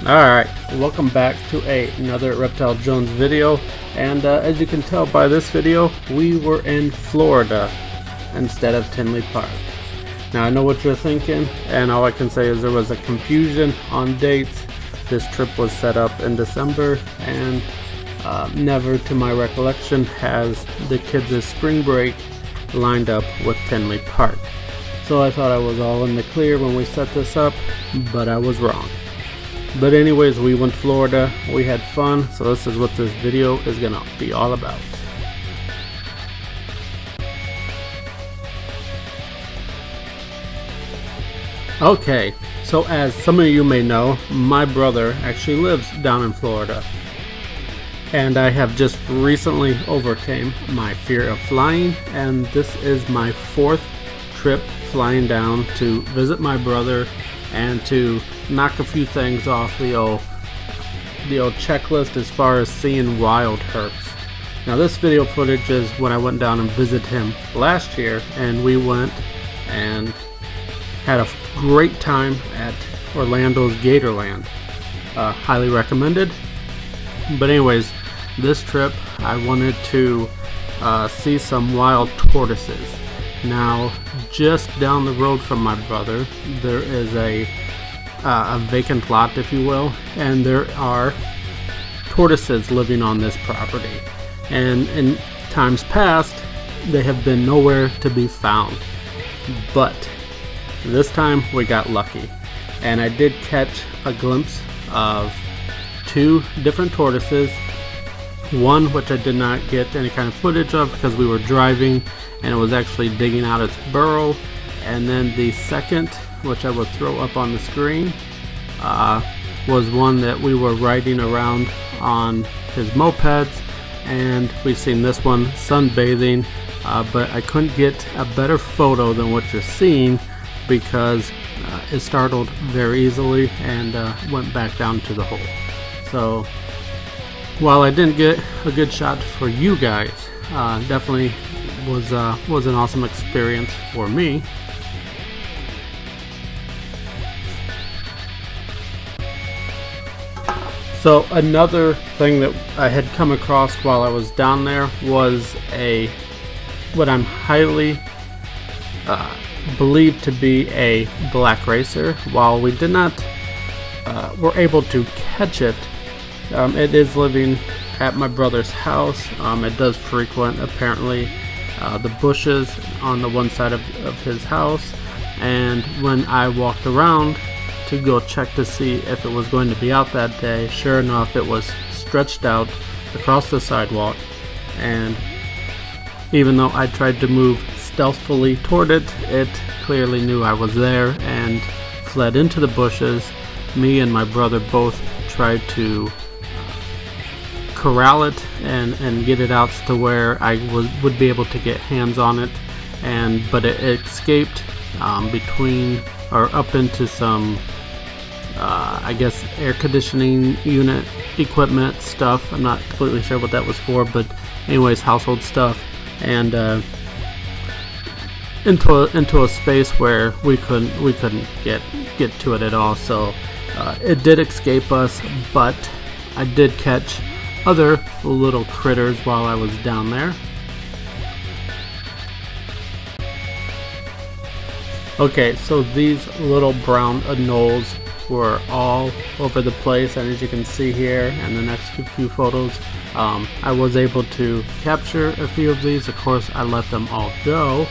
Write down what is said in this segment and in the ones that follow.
Alright, welcome back to another Reptile Jones video, and as you can tell by this video, we were in Florida instead of Tinley Park. Now I know what you're thinking, and all I can say is there was a confusion on dates. This trip was set up in December, and never to my recollection has the kids' spring break lined up with Tinley Park. So I thought I was all in the clear when we set this up, but I was wrong. But anyways, we went to Florida, we had fun, so this is what this video is gonna be all about. Okay, so as some of you may know, my brother actually lives down in Florida. And I have just recently overcame my fear of flying, and this is my 4th trip flying down to visit my brother and to knock a few things off the old checklist as far as seeing wild herps. Now this video footage is when I went down and visited him last year, and we went and had a great time at Orlando's Gatorland. Highly recommended. But anyways, this trip I wanted to see some wild tortoises. Now just down the road from my brother there is a vacant lot, if you will, and there are tortoises living on this property, and in times past they have been nowhere to be found, but this time we got lucky, and I did catch a glimpse of 2 different tortoises, one which I did not get any kind of footage of because we were driving and it was actually digging out its burrow, and then the second, which I will throw up on the screen, was one that we were riding around on his mopeds, and we've seen this one sunbathing, but I couldn't get a better photo than what you're seeing because it startled very easily and went back down to the hole. So while I didn't get a good shot for you guys, definitely was an awesome experience for me. So another thing that I had come across while I was down there was what I'm highly believed to be a black racer. While we did not were able to catch it, it is living at my brother's house. It does frequent apparently the bushes on the one side of his house, and when I walked around to go check to see if it was going to be out that day, sure enough it was stretched out across the sidewalk, and even though I tried to move stealthily toward it, it clearly knew I was there and fled into the bushes. Me and my brother both tried to corral it and get it out to where I would be able to get hands on it, but it escaped between or up into some I guess air conditioning unit equipment stuff. I'm not completely sure what that was for, but anyways, household stuff, and into a space where we couldn't get to it at all. So it did escape us, but I did catch other little critters while I was down there. Okay, so these little brown anoles were all over the place, and as you can see here in the next few photos, I was able to capture a few of these. Of course I let them all go,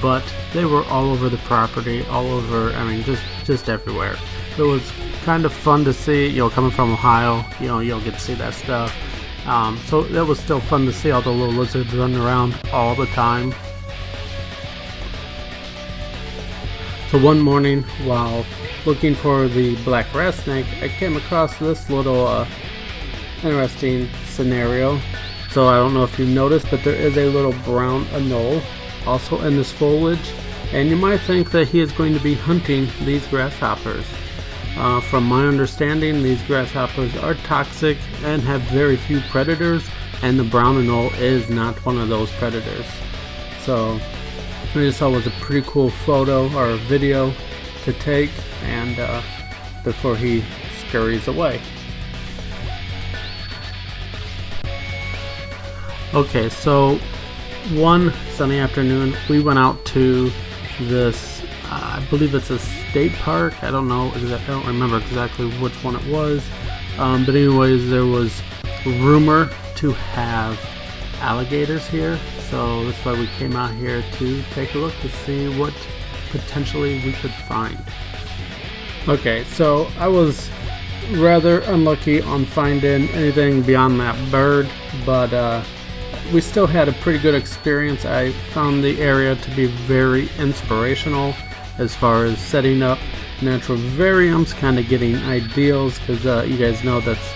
but they were all over the property, all over, I mean just everywhere. It was kind of fun to see, coming from Ohio, you don't get to see that stuff. So that was still fun to see all the little lizards running around all the time. So one morning, while looking for the black rat snake, I came across this little interesting scenario. So I don't know if you've noticed, but there is a little brown anole also in this foliage, and you might think that he is going to be hunting these grasshoppers. From my understanding, these grasshoppers are toxic and have very few predators, and the brown anole is not one of those predators. So I just thought it was a pretty cool photo or video to take, and before he scurries away. Okay, so one sunny afternoon we went out to this, I believe it's a state park. I don't remember exactly which one it was. But anyways, there was rumor to have alligators here, so that's why we came out here to take a look to see what potentially we could find. Okay, so I was rather unlucky on finding anything beyond that bird, but we still had a pretty good experience. I found the area to be very inspirational as far as setting up natural vivariums, kind of getting ideals, because you guys know that's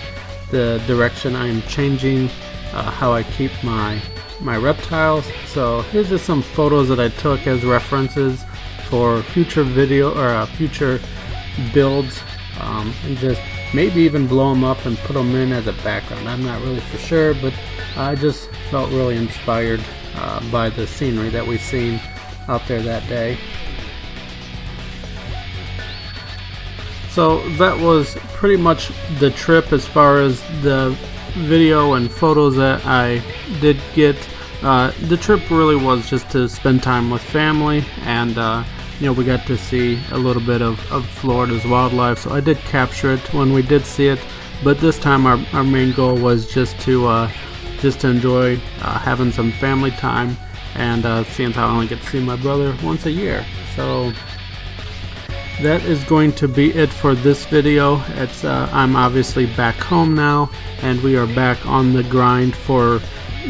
the direction I'm changing how I keep my reptiles. So here's just some photos that I took as references for future video or future builds, and just maybe even blow them up and put them in as a background. I'm not really for sure, but I just felt really inspired by the scenery that we've seen out there that day. So that was pretty much the trip as far as the video and photos that I did get. The trip really was just to spend time with family, and we got to see a little bit of Florida's wildlife, so I did capture it when we did see it. But this time our main goal was just to enjoy having some family time, and seeing how I only get to see my brother once a year. So that is going to be it for this video. I'm obviously back home now, and we are back on the grind for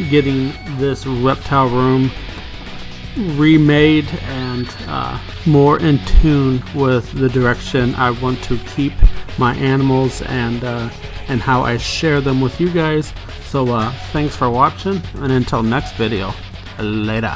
getting this reptile room remade and more in tune with the direction I want to keep my animals and how I share them with you guys. So thanks for watching, and until next video, later.